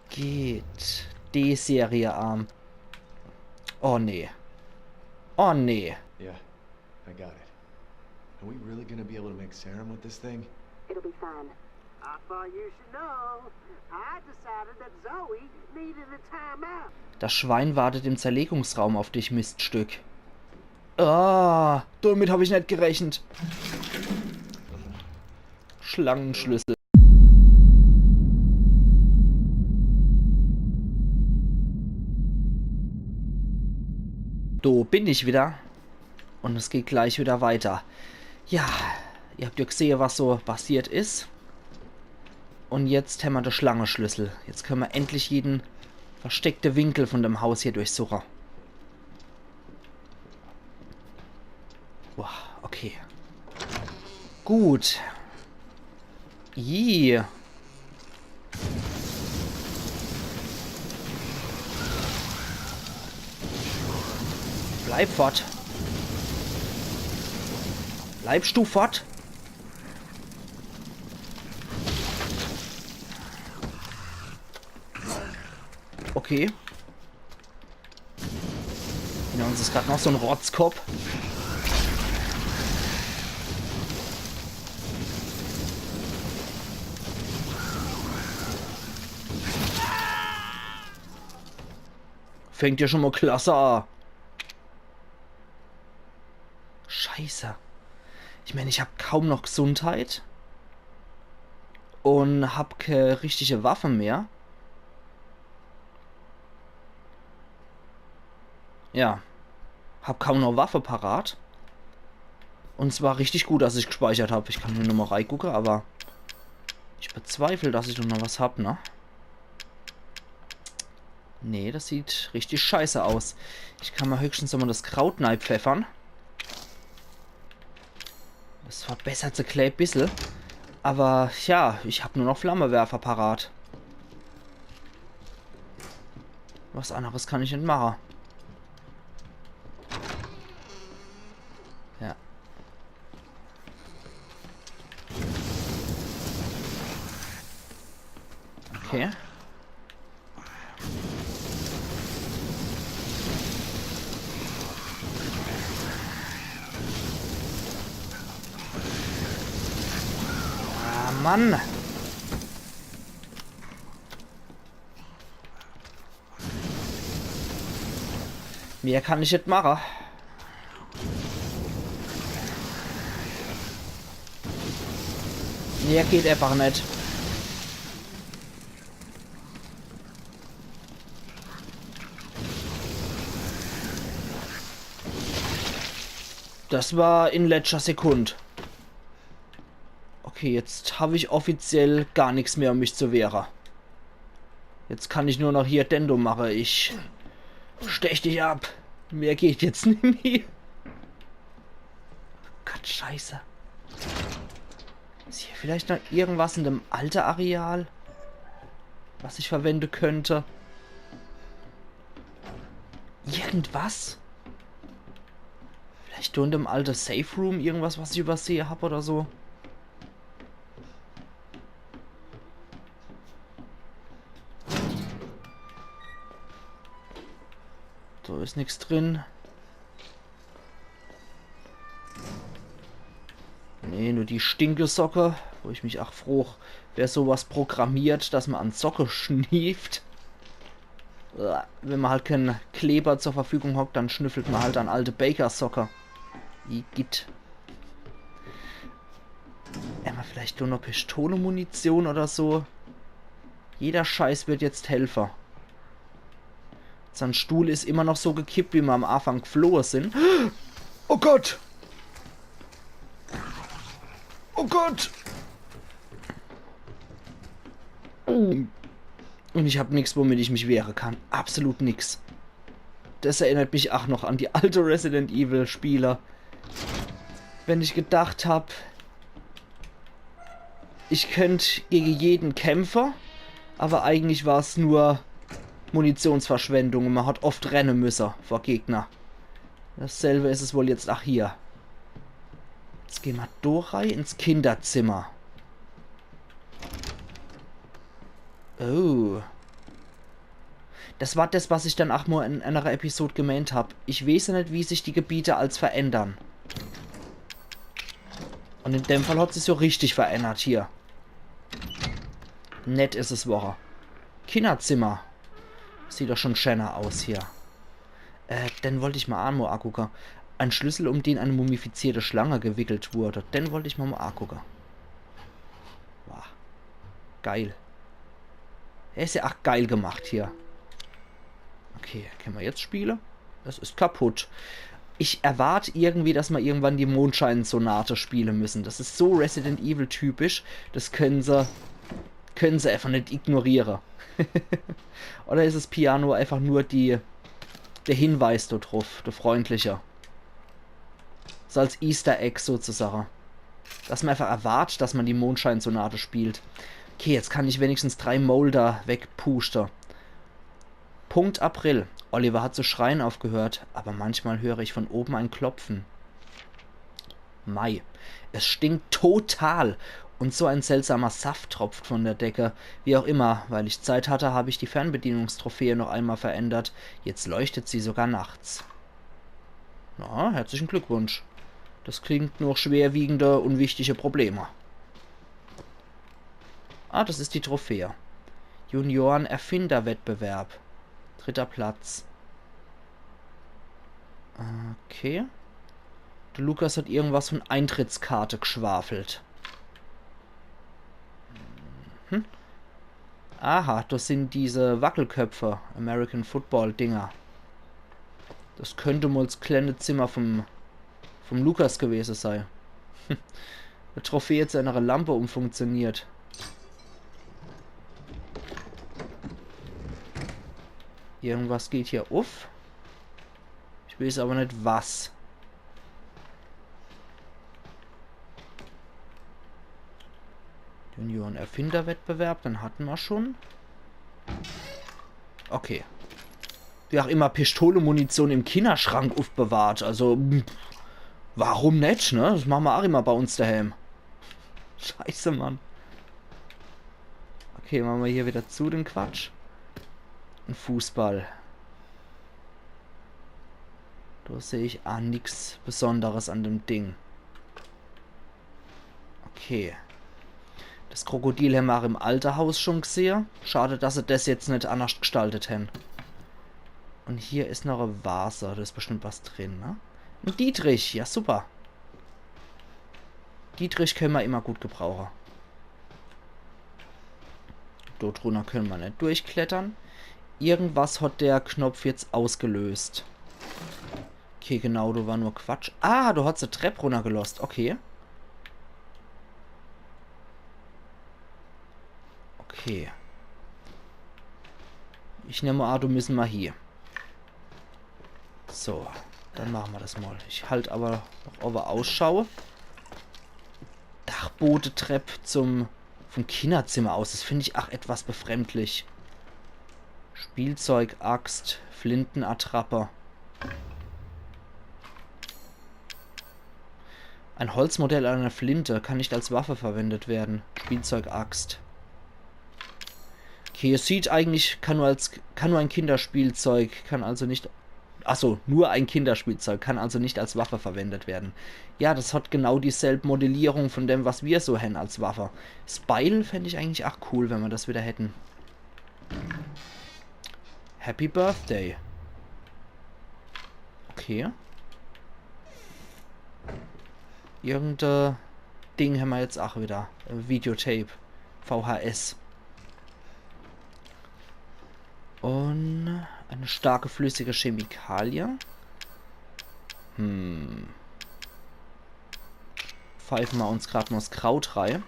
Geht. D-Serie Arm. Oh nee. Oh nee. Yeah, I got it. Are we really gonna be able to make serum with this thing? It'll be fine. I thought you should know. I decided that Zoe needed a timeout. Das Schwein wartet im Zerlegungsraum auf dich, Miststück. Ah, damit habe ich nicht gerechnet. Schlangenschlüssel. So bin ich wieder. Und es geht gleich wieder weiter. Ja, ihr habt ja gesehen, was so passiert ist. Und jetzt haben wir den Schlangenschlüssel. Jetzt können wir endlich jeden versteckten Winkel von dem Haus hier durchsuchen. Wow, okay. Gut. Ih. Bleib fort. Bleibst du fort? Okay. Ja, uns ist gerade noch so ein Rotzkopf. Fängt ja schon mal klasse an. Scheiße. Ich meine, ich habe kaum noch Gesundheit. Und habe keine richtige Waffe mehr. Ja. Hab kaum noch Waffe parat. Und es war richtig gut, dass ich gespeichert habe. Ich kann nur noch mal reingucken, aber ich bezweifle, dass ich noch was hab, ne? Nee, das sieht richtig scheiße aus. Ich kann mal höchstens nochmal das Kraut pfeffern. Das verbessert sich ein bisschen. Aber ja, ich habe nur noch Flammenwerfer parat. Was anderes kann ich nicht machen. Ja. Okay. Ah, Mann. Mehr kann ich nicht machen. Mehr geht einfach nicht. Das war in letzter Sekunde. Okay, jetzt habe ich offiziell gar nichts mehr, um mich zu wehren. Jetzt kann ich nur noch hier Dendo machen. Ich stech dich ab. Mehr geht jetzt nicht mehr. Gott, scheiße. Ist hier vielleicht noch irgendwas in dem alten Areal, was ich verwenden könnte? Irgendwas? Vielleicht nur in dem alten Safe Room irgendwas, was ich übersehe habe oder so? So, ist nichts drin. Nee, nur die Stinkesocke, wo ich mich auch froh, wer sowas programmiert, dass man an Socke schnieft. Wenn man halt keinen Kleber zur Verfügung hat, dann schnüffelt man halt an alte Baker-Socke. Igitt. Mal vielleicht nur noch Pistole-Munition oder so. Jeder Scheiß wird jetzt Helfer. Sein Stuhl ist immer noch so gekippt, wie wir am Anfang geflohen sind. Oh Gott! Oh Gott! Und ich habe nichts, womit ich mich wehren kann. Absolut nichts. Das erinnert mich auch noch an die alte Resident Evil Spieler. Wenn ich gedacht habe, ich könnte gegen jeden kämpfen, aber eigentlich war es nur Munitionsverschwendung und man hat oft rennen müssen vor Gegner. Dasselbe ist es wohl jetzt auch hier. Jetzt gehen wir durch ins Kinderzimmer. Oh. Das war das, was ich dann auch mal in einer Episode gemeint habe. Ich weiß ja nicht, wie sich die Gebiete als verändern. Und in dem Fall hat sich so richtig verändert hier. Nett ist es Woche. Kinderzimmer. Sieht doch schon schöner aus hier. Den wollte ich mal angucken. Ein Schlüssel, um den eine mumifizierte Schlange gewickelt wurde. Den wollte ich mal angucken. Wow. Geil. Er ist ja auch geil gemacht hier. Okay, können wir jetzt spielen? Das ist kaputt. Ich erwarte irgendwie, dass wir irgendwann die Mondschein-Sonate spielen müssen. Das ist so Resident Evil typisch. Das können sie einfach nicht ignorieren. Oder ist das Piano einfach nur der Hinweis darauf, der freundliche? So als Easter Egg sozusagen. Dass man einfach erwartet, dass man die Mondschein-Sonate spielt. Okay, jetzt kann ich wenigstens 3 Molder wegpusten. Punkt April. Oliver hat zu schreien aufgehört, aber manchmal höre ich von oben ein Klopfen. Mai. Es stinkt total und so ein seltsamer Saft tropft von der Decke. Wie auch immer, weil ich Zeit hatte, habe ich die Fernbedienungstrophäe noch einmal verändert. Jetzt leuchtet sie sogar nachts. Na, herzlichen Glückwunsch. Das klingt nur schwerwiegende, unwichtige Probleme. Ah, das ist die Trophäe. Junioren-Erfinder-Wettbewerb. 3. Platz. Okay. Der Lukas hat irgendwas von Eintrittskarte geschwafelt. Aha, das sind diese Wackelköpfe. American Football Dinger. Das könnte mal das kleine Zimmer vom Lukas gewesen sein. Die Trophäe zu einer Lampe umfunktioniert. Irgendwas geht hier auf. Ich weiß aber nicht was. Junioren-Erfinder-Wettbewerb, dann hatten wir schon. Okay. Wie auch immer, Pistole-Munition im Kinderschrank aufbewahrt. Also, warum nicht, ne? Das machen wir auch immer bei uns daheim. Scheiße, Mann. Okay, machen wir hier wieder zu den Quatsch. Ein Fußball. Da sehe ich auch nichts Besonderes an dem Ding. Okay. Das Krokodil haben wir auch im alten Haus schon gesehen. Schade, dass sie das jetzt nicht anders gestaltet haben. Und hier ist noch eine Vase. Da ist bestimmt was drin, ne? Ein Dietrich. Ja, super. Dietrich können wir immer gut gebrauchen. Dort drunter können wir nicht durchklettern. Irgendwas hat der Knopf jetzt ausgelöst. Okay, genau, da war nur Quatsch. Ah, du hast die Treppe runtergelost. Okay. Okay. Ich nehme an, du müssen mal hier. So, dann machen wir das mal. Ich halte aber noch over Ausschau. Dachboden-Treppe vom Kinderzimmer aus. Das finde ich auch etwas befremdlich. Spielzeug, Axt, Flintenattrappe. Ein Holzmodell einer Flinte kann nicht als Waffe verwendet werden. Spielzeug, Axt. Okay, es sieht eigentlich, kann nur ein Kinderspielzeug, kann also nicht... Achso, nur ein Kinderspielzeug, kann also nicht als Waffe verwendet werden. Ja, das hat genau dieselbe Modellierung von dem, was wir so haben als Waffe. Spile fände ich eigentlich auch cool, wenn wir das wieder hätten. Happy Birthday. Okay. Irgendein Ding haben wir jetzt auch wieder. Videotape. VHS. Und eine starke flüssige Chemikalie. Pfeifen wir uns gerade mal das Kraut rein.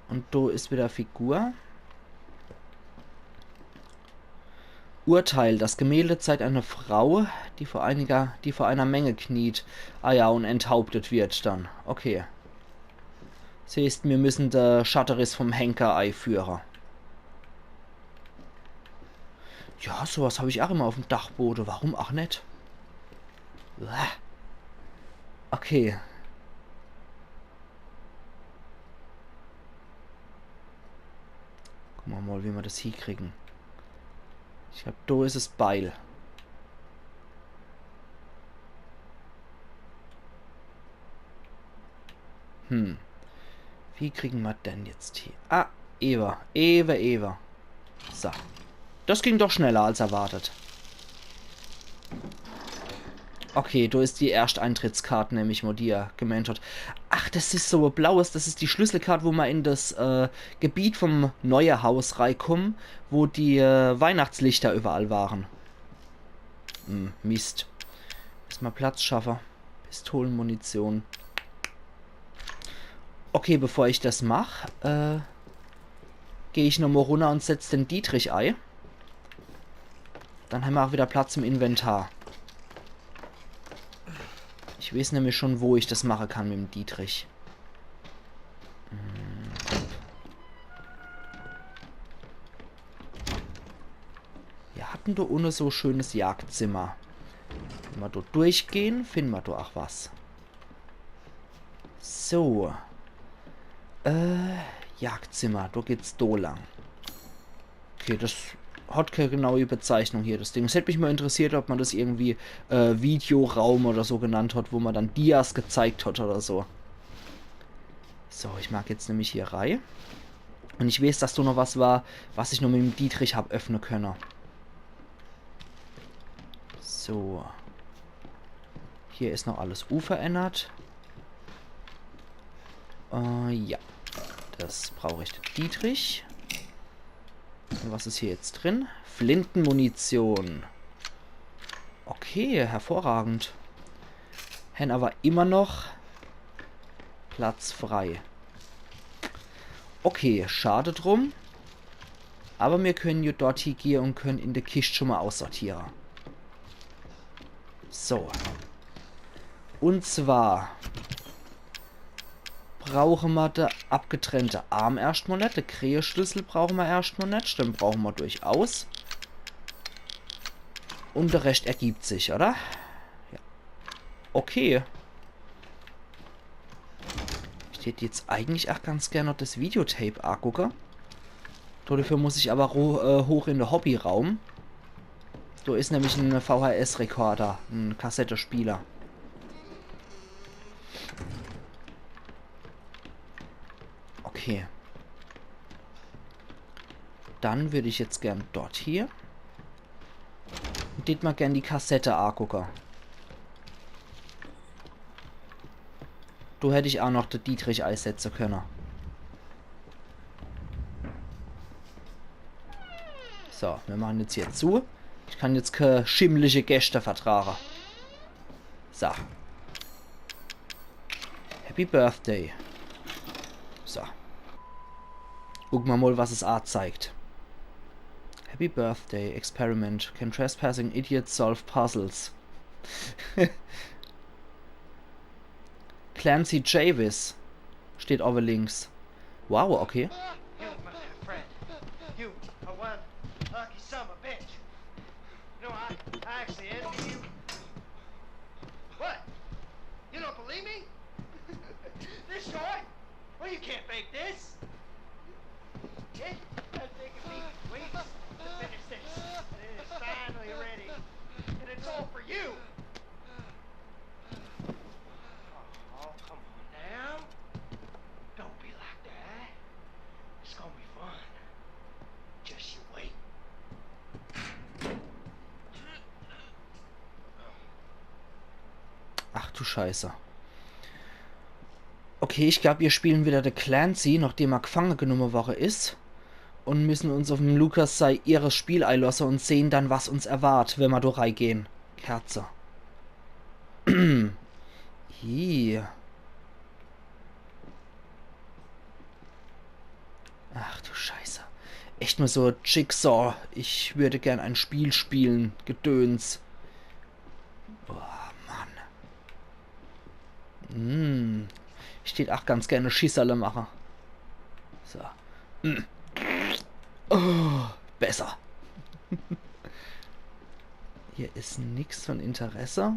Und da ist wieder Figur. Urteil. Das Gemälde zeigt eine Frau, die vor einer Menge kniet. Ah ja, und enthauptet wird dann. Okay. Siehst, wir müssen der Schatteris vom Henker einführen. Ja, sowas habe ich auch immer auf dem Dachboden. Warum auch nicht? Okay. Gucken wir mal, wie wir das hier kriegen. Ich glaube, da ist es Beil. Wie kriegen wir denn jetzt hier? Ah, Eva. So. Das ging doch schneller als erwartet. Okay, da ist die Ersteintrittskarte, nämlich, wo die ja gemeint hat. Ach, das ist so ein blaues, das ist die Schlüsselkarte, wo wir in das Gebiet vom neuen Haus reinkommen, wo die Weihnachtslichter überall waren. Mist. Erstmal Platz schaffen. Pistolenmunition. Okay, bevor ich das mache, gehe ich nochmal runter und setze den Dietrich ein. Dann haben wir auch wieder Platz im Inventar. Ich weiß nämlich schon, wo ich das machen kann mit dem Dietrich. Wir hatten da ohne so schönes Jagdzimmer. Wenn wir dort durchgehen, finden wir da auch was. So. Jagdzimmer, da geht's da lang. Okay, das hat keine genaue Bezeichnung hier, das Ding. Es hätte mich mal interessiert, ob man das irgendwie Videoraum oder so genannt hat, wo man dann Dias gezeigt hat oder so. So, ich mag jetzt nämlich hier rein. Und ich weiß, dass da noch was war, was ich noch mit dem Dietrich habe öffnen können. So. Hier ist noch alles unverändert. Ja. Das brauche ich. Dietrich. Und was ist hier jetzt drin? Flintenmunition. Okay, hervorragend. Haben aber immer noch Platz frei. Okay, schade drum. Aber wir können ja dort hier gehen und können in der Kiste schon mal aussortieren. So. Und zwar brauchen wir den abgetrennte Arm erstmal nicht. Den Kräheschlüssel brauchen wir erstmal nicht. Den brauchen wir durchaus. Und der Rest ergibt sich, oder? Ja. Okay. Ich hätte jetzt eigentlich auch ganz gerne noch das Videotape angucken. Dafür muss ich aber hoch in den Hobbyraum. Da ist nämlich ein VHS-Rekorder, ein Kassettespieler. Okay. Dann würde ich jetzt gern dort hier. Und dit mal gern die Kassette angucken. Da hätte ich auch noch den Dietrich einsetzen können. So, wir machen jetzt hier zu. Ich kann jetzt keine schimmlige Gäste vertragen. So. Happy Birthday. So. Gucken wir mal, was es A zeigt. Happy Birthday. Experiment. Can trespassing idiots solve puzzles? Clancy Javis. Steht over links. Wow, okay. You, my friend. You are one lucky son of a bitch. You know, I actually envy you. What? You don't believe me? This short? Well, you can't fake this. It has taken me weeks to finish this. And it is finally ready. And it's all for you. Oh, come on now. Don't be like that. It's gonna be fun. Just you wait. Ach du Scheiße. Okay, ich glaube, wir spielen wieder der Clancy, nachdem er gefangen genommen worden ist. Und müssen uns auf dem Lukas sei ihres Spiel einlassen und sehen dann, was uns erwartet, wenn wir da reingehen. Kerze. Hier. Ach du Scheiße. Echt nur so Jigsaw. Ich würde gern ein Spiel spielen. Gedöns. Boah, Mann. Ich hätte auch ganz gerne Schießerle machen. So. Oh, besser. Hier ist nichts von Interesse.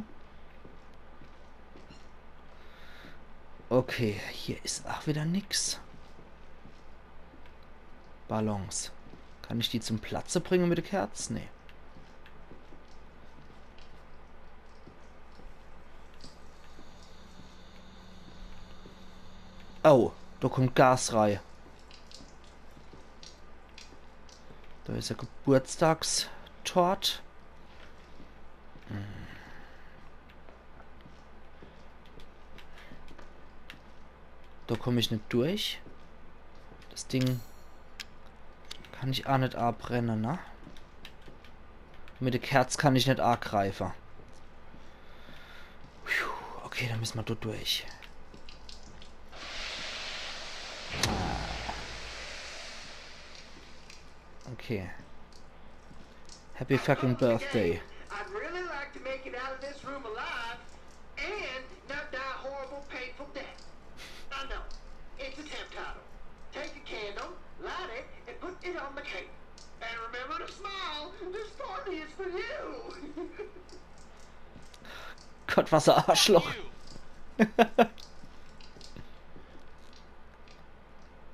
Okay, hier ist auch wieder nichts. Ballons. Kann ich die zum Platze bringen mit der Kerze? Nee. Oh, da kommt Gas rein. Da ist ja Geburtstagstort. Da komme ich nicht durch. Das Ding kann ich auch nicht abbrennen, ne? Mit der Kerze kann ich nicht angreifen. Okay, dann müssen wir dort durch. Okay. Happy fucking birthday. I'd really like to make it out of this room alive and not die a horrible, painful death. I know. It's a temp title. Take a candle, light it, and put it on the cake. And remember to smile. This party is for you. Gott, was ein Arschloch.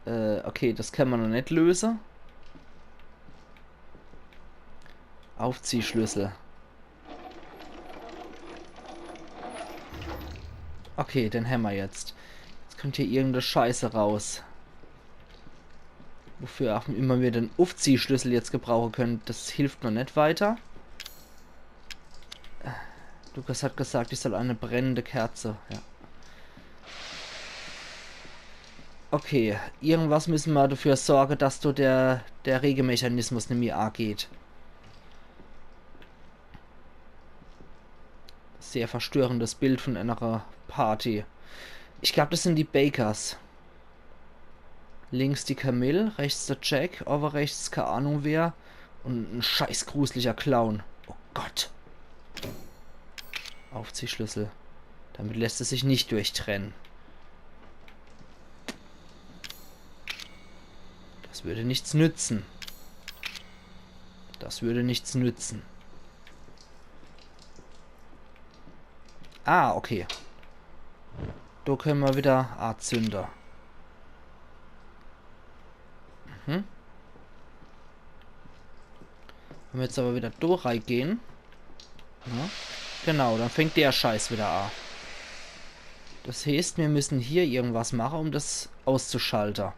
Okay, das kann man noch nicht lösen. Aufziehschlüssel. Okay, den haben wir jetzt. Jetzt kommt hier irgendeine Scheiße raus. Wofür auch immer wir den Aufziehschlüssel jetzt gebrauchen können, das hilft noch nicht weiter. Lukas hat gesagt, ich soll eine brennende Kerze. Ja. Okay, irgendwas müssen wir dafür sorgen, dass du der Regemechanismus nicht mehr angeht. Sehr verstörendes Bild von einer Party. Ich glaube, das sind die Bakers. Links die Camille, rechts der Jack, aber rechts keine Ahnung wer. Und ein scheiß gruseliger Clown. Oh Gott. Aufziehschlüssel. Damit lässt es sich nicht durchtrennen. Das würde nichts nützen. Das würde nichts nützen. Ah, okay. Da können wir wieder Zünder. Wenn wir jetzt aber wieder da reingehen. Ja, genau, dann fängt der Scheiß wieder an. Das heißt, wir müssen hier irgendwas machen, um das auszuschalten.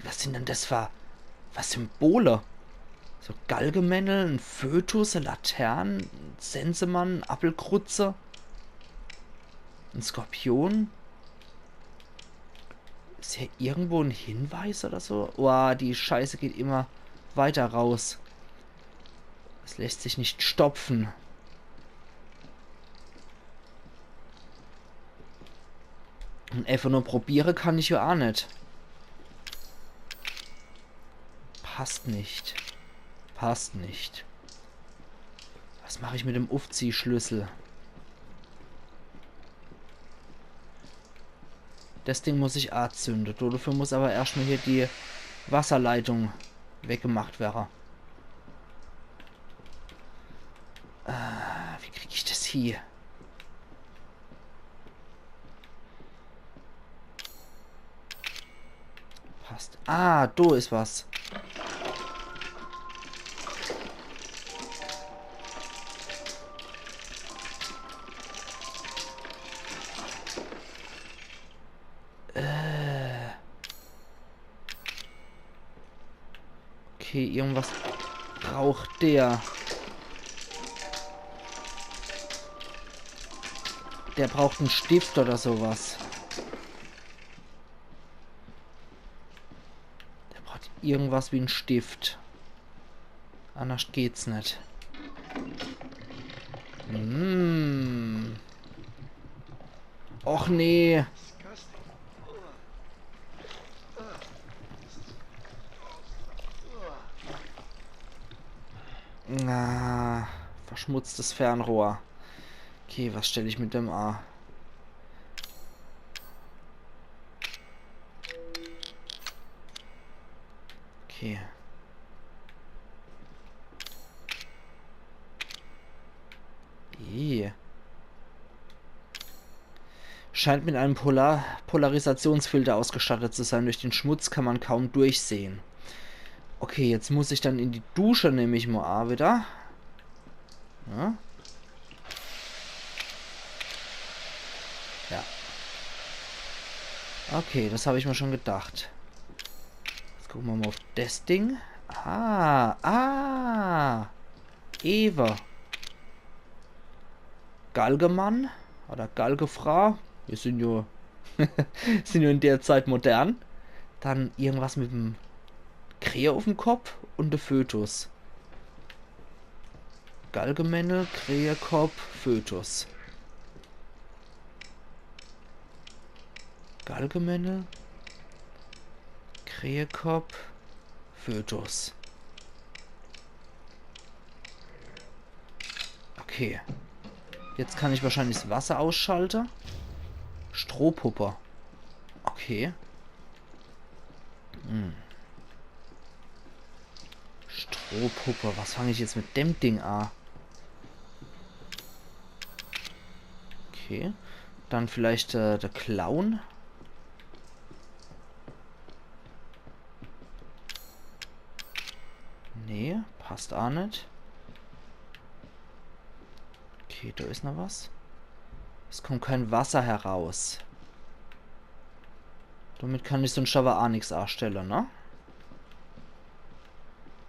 Was sind denn das für Symbole? So Galgenmännel, ein Fötus, eine Laterne, ein Sensemann, ein Apfelkrutze, ein Skorpion. Ist hier irgendwo ein Hinweis oder so? Oh, die Scheiße geht immer weiter raus. Das lässt sich nicht stopfen. Und einfach nur probiere kann ich ja auch nicht. Passt nicht. Passt nicht. Was mache ich mit dem Aufziehschlüssel? Das Ding muss ich anzünden. Dafür muss aber erstmal hier die Wasserleitung weggemacht werden. Wie kriege ich das hier? Passt. Ah, da ist was. Okay, irgendwas braucht der. Der braucht einen Stift oder sowas. Der braucht irgendwas wie einen Stift. Anders geht's nicht. Och nee. Verschmutztes Fernrohr. Okay, was stelle ich mit dem A? Okay. Scheint mit einem Polarisationsfilter ausgestattet zu sein. Durch den Schmutz kann man kaum durchsehen. Okay, jetzt muss ich dann in die Dusche, nehme ich mal wieder. Ja. Ja. Okay, das habe ich mir schon gedacht. Jetzt gucken wir mal auf das Ding. Eva. Galgemann oder Galgefrau. Wir sind ja sind ja in der Zeit modern. Dann irgendwas mit dem Krähe auf dem Kopf und der Fötus. Galgemännel, Krähekopf, Fötus. Galgemännel, Krähekopf, Fötus. Okay. Jetzt kann ich wahrscheinlich das Wasser ausschalten. Strohpuppe. Okay. Strohpuppe. Was fange ich jetzt mit dem Ding an? Okay. Dann vielleicht der Clown. Nee, passt auch nicht. Okay, da ist noch was. Es kommt kein Wasser heraus. Damit kann ich so ein Schauer auch nichts anstellen, ne?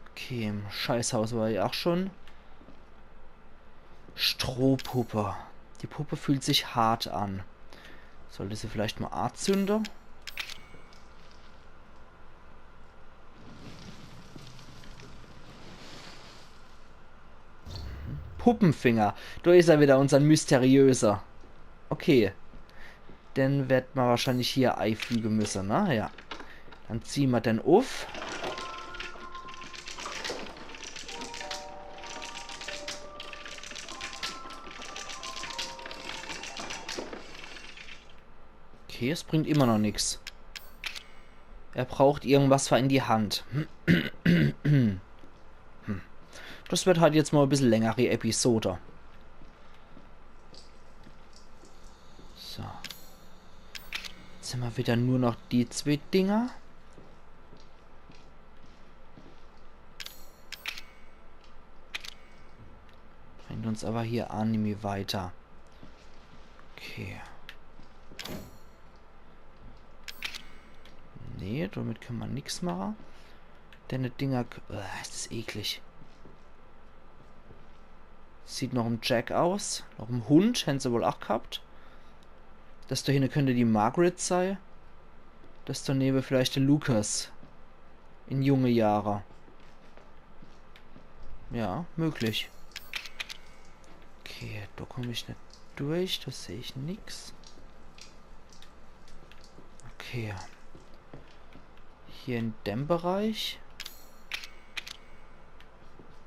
Okay, im Scheißhaus war ich auch schon. Strohpuppe. Die Puppe fühlt sich hart an. Sollte sie vielleicht mal anzünden? Puppenfinger. Da ist er wieder, unser mysteriöser. Okay. Dann wird man wahrscheinlich hier Ei fügen müssen, ne? Ja. Dann ziehen wir den auf. Okay, es bringt immer noch nichts. Er braucht irgendwas für in die Hand. Das wird halt jetzt mal ein bisschen längere Episode. So. Jetzt haben wir wieder nur noch die zwei Dinger. Bringt uns aber hier Anime weiter. Okay. Nee, damit kann man nichts machen. Denn die Dinger... ist das eklig. Sieht noch ein Jack aus. Noch ein Hund. Hätten sie wohl auch gehabt. Das da hinten könnte die Margaret sein. Das daneben vielleicht der Lucas. In junge Jahre. Ja, möglich. Okay, da komme ich nicht durch. Da sehe ich nichts. Okay. Hier in dem Bereich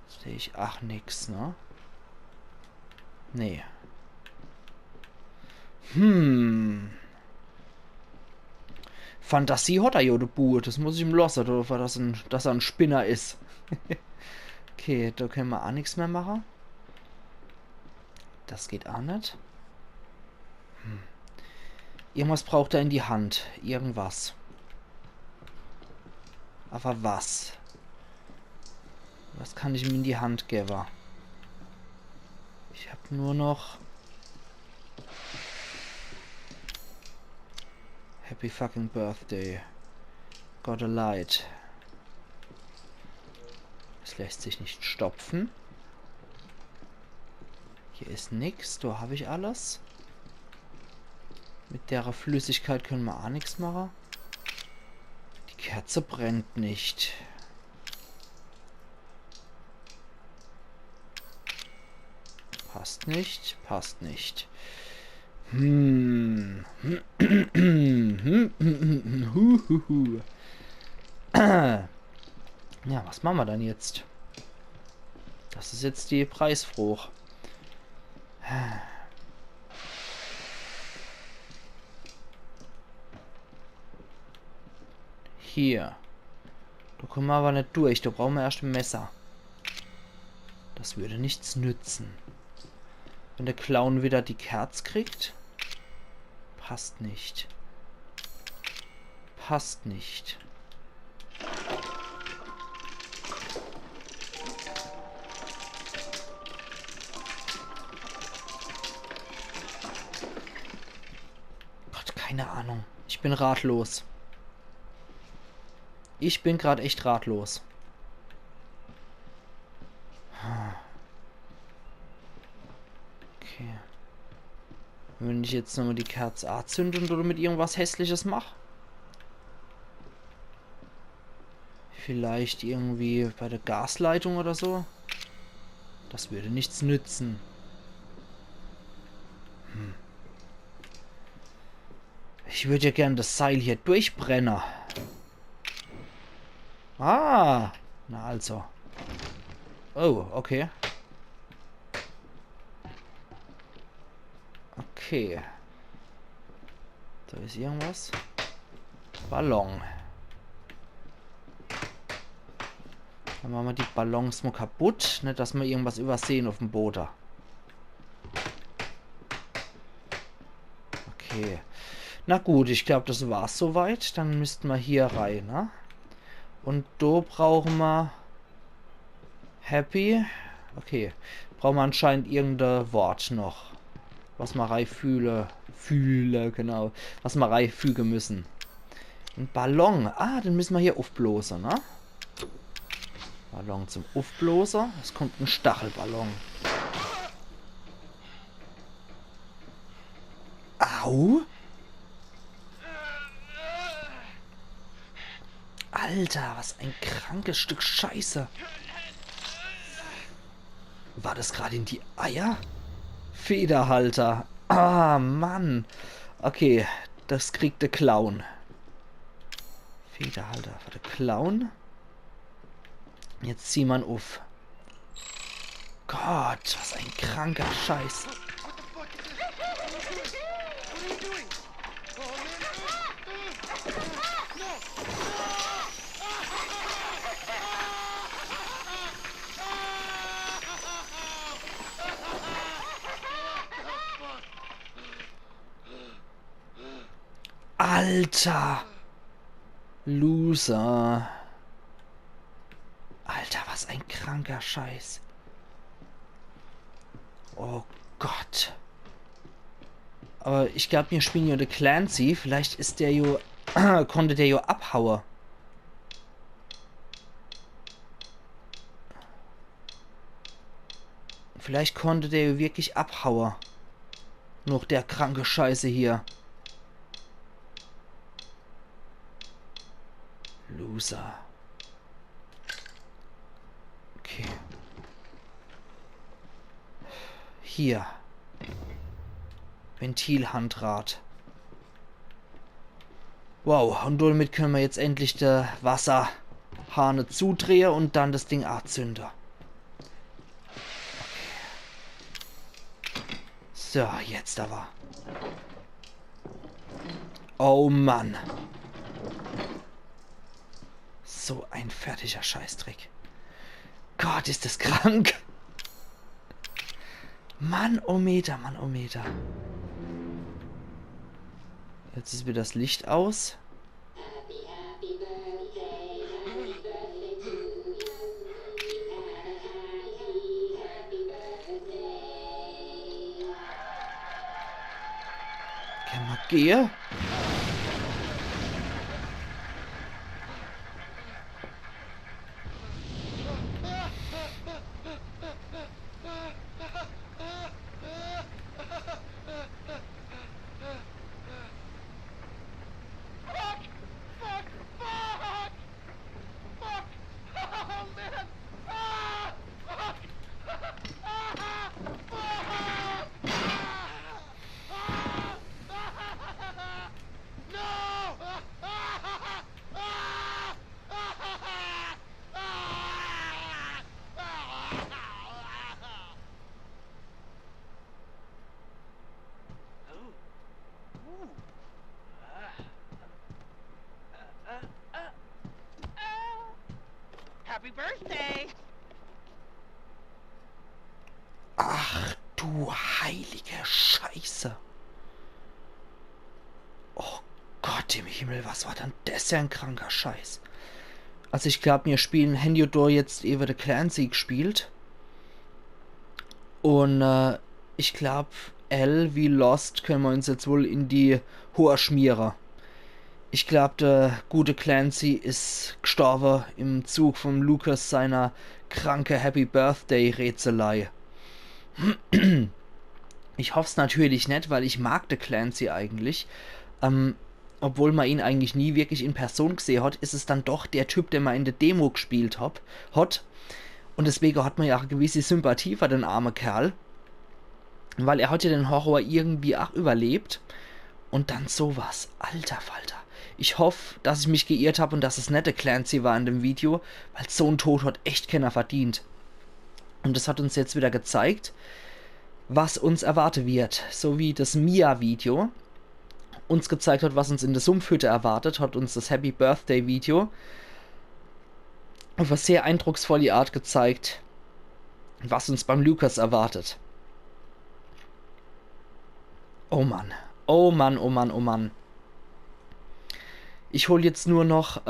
sehe ich ach nix, ne? Nee. Fantasie hat er ja, der Bube. Das muss ich ihm lassen, dass er ein Spinner ist. Okay, da können wir auch nichts mehr machen. Das geht auch nicht. Irgendwas braucht er in die Hand. Irgendwas. Aber was? Was kann ich ihm in die Hand geben? Ich habe nur noch... Happy fucking Birthday. Got a light. Es lässt sich nicht stopfen. Hier ist nichts. Da habe ich alles. Mit der Flüssigkeit können wir auch nichts machen. Die Kerze brennt nicht. Passt nicht. Passt nicht. Ja, was machen wir dann jetzt? Das ist jetzt die Preisfrucht. Hier. Da kommen wir aber nicht durch. Da brauchen wir erst ein Messer. Das würde nichts nützen. Wenn der Clown wieder die Kerze kriegt, Passt nicht. Passt nicht. Gott, keine Ahnung. Ich bin ratlos. Ich bin gerade echt ratlos. Okay. Wenn ich jetzt nochmal die Kerze anzünde und oder mit irgendwas Hässliches mache. Vielleicht irgendwie bei der Gasleitung oder so. Das würde nichts nützen. Ich würde ja gerne das Seil hier durchbrennen. Ah, na also. Oh, okay. Okay. Da ist irgendwas. Ballon. Dann machen wir die Ballons mal kaputt. Nicht, dass wir irgendwas übersehen auf dem Boot. Okay. Na gut, ich glaube, das war's soweit. Dann müssten wir hier rein, ne? Und da brauchen wir... Happy. Okay. Brauchen wir anscheinend irgendein Wort noch. Was wir reinfühle. Genau. Was wir reinfügen müssen. Ein Ballon. Ah, den müssen wir hier aufblasen, ne? Ballon zum Aufblasen. Es kommt ein Stachelballon. Au! Alter, was ein krankes Stück Scheiße. War das gerade in die Eier? Federhalter. Ah, Mann. Okay, das kriegt der Clown. Federhalter für den Clown. Jetzt zieh man auf. Gott, was ein kranker Scheiß. Alter! Loser. Alter, was ein kranker Scheiß. Oh Gott. Aber ich glaube, wir spielen ja den Clancy. Vielleicht ist der jo... konnte der jo abhauen. Vielleicht konnte der jo wirklich abhauen. Noch der kranke Scheiße hier. Loser. Okay. Hier. Ventilhandrad. Wow, und damit können wir jetzt endlich der Wasserhahn zudrehen und dann das Ding anzünden. Okay. So, jetzt aber. Oh Mann. So ein fertiger Scheißdreck. Gott, ist das krank. Mann, oh Meter, Mann, oh Meter. Jetzt ist wieder das Licht aus. Kann man gehen? Happy birthday! Ach du heilige Scheiße. Oh Gott im Himmel, was war denn das für ein kranker Scheiß? Also ich glaube, wir spielen Henry jetzt eben der Clancy gespielt. Und ich glaube, L wie Lost können wir uns jetzt wohl in die Hohe schmieren. Ich glaube, der gute Clancy ist gestorben im Zug von Lucas seiner kranke Happy Birthday Rätselei. Ich hoffe es natürlich nicht, weil ich mag den Clancy eigentlich. Obwohl man ihn eigentlich nie wirklich in Person gesehen hat, ist es dann doch der Typ, den man in der Demo gespielt hat. Und deswegen hat man ja auch eine gewisse Sympathie für den armen Kerl. Weil er hat ja den Horror irgendwie auch überlebt. Und dann sowas. Alter Falter. Ich hoffe, dass ich mich geirrt habe und dass es nicht der Clancy war in dem Video. Weil so ein Tod hat echt keiner verdient. Und das hat uns jetzt wieder gezeigt, was uns erwartet wird. So wie das Mia-Video uns gezeigt hat, was uns in der Sumpfhütte erwartet, hat uns das Happy Birthday Video auf eine sehr eindrucksvolle Art gezeigt, was uns beim Lucas erwartet. Oh Mann. Oh Mann, oh Mann, oh Mann. Ich hole jetzt nur noch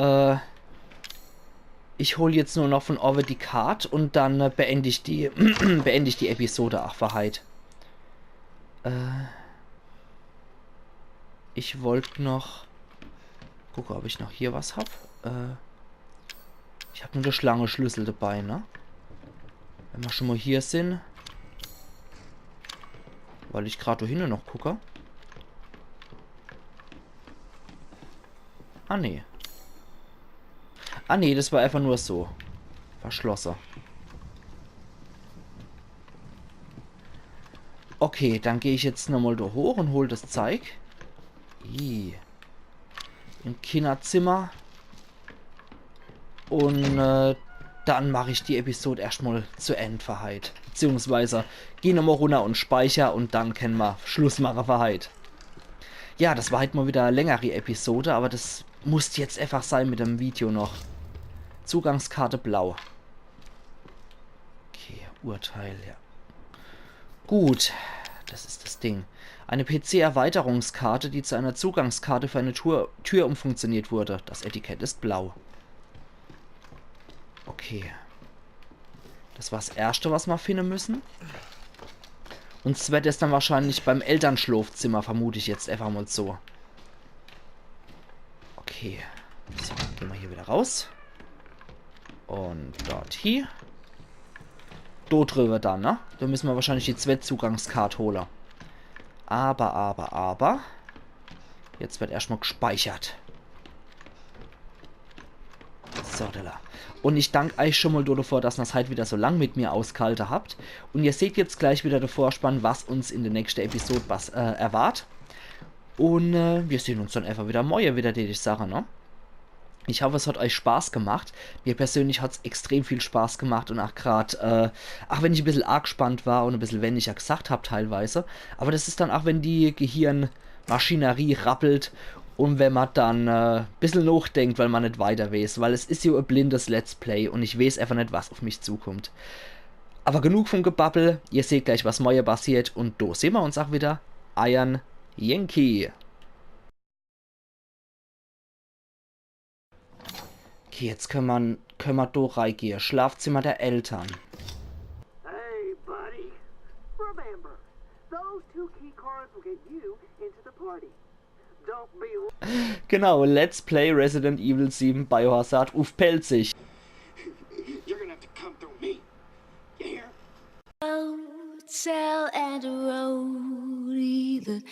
von Ovid die Card und dann beende ich die Episode auch für heute. Ich wollte noch gucken, ob ich noch hier was habe. Ich habe nur den Schlangenschlüssel dabei, ne? Wenn wir schon mal hier sind. Weil ich gerade hinten noch gucke. Ah, nee. Ah, nee, das war einfach nur so. Verschlossen. Okay, dann gehe ich jetzt nochmal da hoch und hole das Zeug. Im Kinderzimmer. Und dann mache ich die Episode erstmal zu Ende für heute. Beziehungsweise gehe nochmal runter und speicher und dann können wir Schluss machen für heute. Ja, das war halt mal wieder eine längere Episode, aber das muss jetzt einfach sein mit dem Video noch. Zugangskarte blau. Okay, Urteil, ja. Gut, das ist das Ding. Eine PC-Erweiterungskarte, die zu einer Zugangskarte für eine Tür umfunktioniert wurde. Das Etikett ist blau. Okay. Das war das Erste, was wir finden müssen. Und es wird es dann wahrscheinlich beim Elternschlafzimmer, vermute ich jetzt einfach mal so. Okay. So, gehen wir hier wieder raus. Und dort hier. Dort drüber dann, ne? Da müssen wir wahrscheinlich die Zugangskarte holen. Aber. Jetzt wird erstmal gespeichert. So, da. Und ich danke euch schon mal davor, dass ihr das halt wieder so lang mit mir ausgehalten habt. Und ihr seht jetzt gleich wieder den Vorspann, was uns in der nächsten Episode erwartet. Und wir sehen uns dann einfach wieder morgen wieder, die Sache, ne? Ich hoffe, es hat euch Spaß gemacht. Mir persönlich hat es extrem viel Spaß gemacht und auch gerade, auch wenn ich ein bisschen arg gespannt war und ein bisschen weniger gesagt habe teilweise. Aber das ist dann auch, wenn die Gehirnmaschinerie rappelt und wenn man dann ein bisschen nachdenkt, weil man nicht weiter weiß. Weil es ist ja ein blindes Let's Play und ich weiß einfach nicht, was auf mich zukommt. Aber genug vom Gebabbel. Ihr seht gleich, was morgen passiert und da sehen wir uns auch wieder. Iron Yankee. Okay, jetzt können wir da reingehen. Schlafzimmer der Eltern. Hey, buddy. Remember, those 2 key cards will get you into the party. Don't be... Genau, Let's Play Resident Evil 7 Biohazard auf Pelzig. You're gonna have to come through me. You hear? Hotel and a roadie that